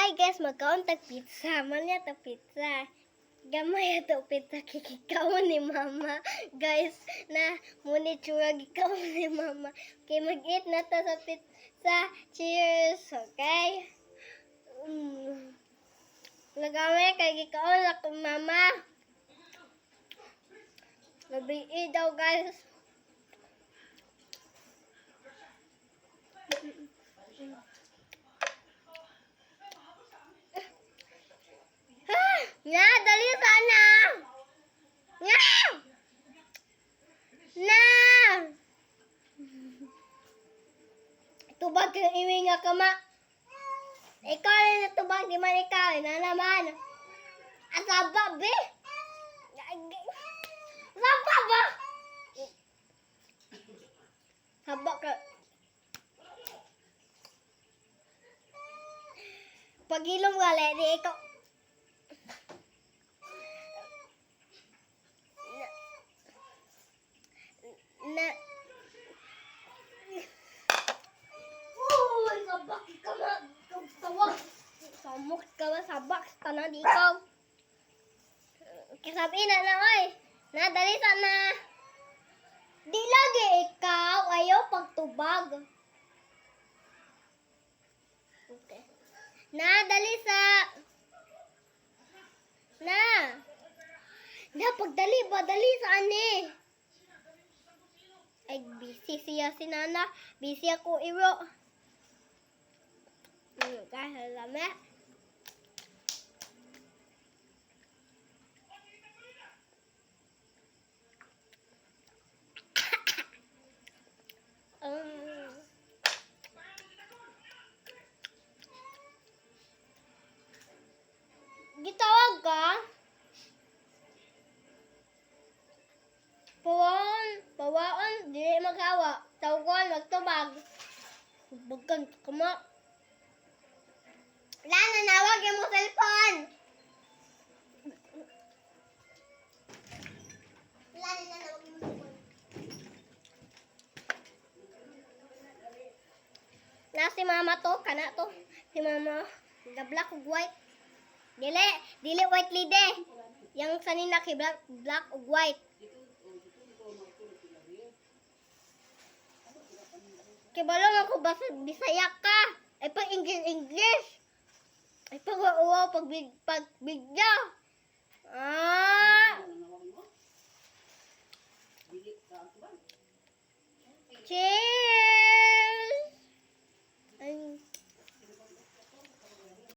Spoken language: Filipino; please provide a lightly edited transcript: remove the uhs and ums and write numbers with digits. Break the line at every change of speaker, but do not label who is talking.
Hi guys, magkaon tag pizza. Manya ta pizza. Gamay ato pizza kikikaon ni mama. Guys, na muni tsura gikaon ni mama. Kay mag-eat na ta sa pizza. Cheers, okay? Nagamay kay gikaon na ko mama. Gabi daw guys. Nga, dali sana! Nga! Na! Tubag yung iwi nga kama. Ikaw rin na tubag, di man ikaw. Na naman. Asaba, be? Asaba ba? Haba ka. Pag-ilom ka, di ikaw. Na uy, sabak ka na. Tawag. Samok ka ba? Sabak ka na di ikaw. Kasabi na na, oy. Nadali sana. Di lagi ikaw. Ayaw pagtubag. Okay. Nadali sa. Na. Na, pagdali ba? Dali sa ani. Ay, busy siya si Nana. Busy ako, Iro. Guys, alam eh. Gitawag ka? Pawaon, dili maghawa. Tawagon, magtubag. Bagan ka mo. Lana, nawag yung mo cellphone. Lana, nawag yung mo cellphone. Na si mama to, kana to. Si mama, the black ug white. Dili white lide. Yang sanina kay black ug white. Kibalong ako basta Bisaya ka. Ay pag English. Ay pag uwa pag bigya. Cheers.